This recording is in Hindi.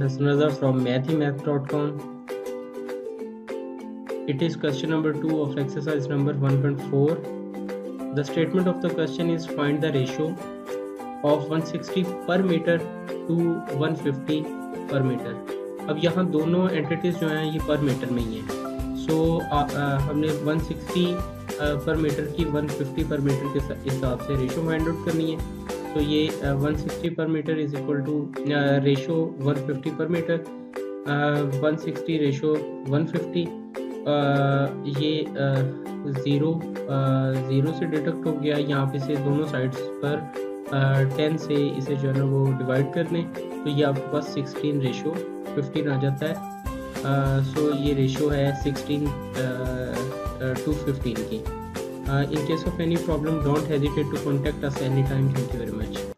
Hasan Raza from mathymath.com. It is question number 2 of exercise number 1.4. The statement of the question is find the ratio of 160 per meter to 150 per meter. अब यहाँ दोनों एंटिटीज जो हैं ये पर मीटर में ही हैं. हमने 160 पर मीटर की 150 पर मीटर के हिसाब से रेशो फाइंड आउट करनी है. तो ये 160 per metre is equal to ratio 150 per metre. 160 ratio 150 ये ज़ीरो से डिडक्ट हो गया. यहाँ पे से दोनों साइड्स पर 10 से इसे जो है ना वो डिवाइड कर लें तो ये आपके पास 16 रेशो 15 आ जाता है. सो ये रेशो है 16 to 15 की. In case of any problem, don't hesitate to contact us anytime. Thank you very much.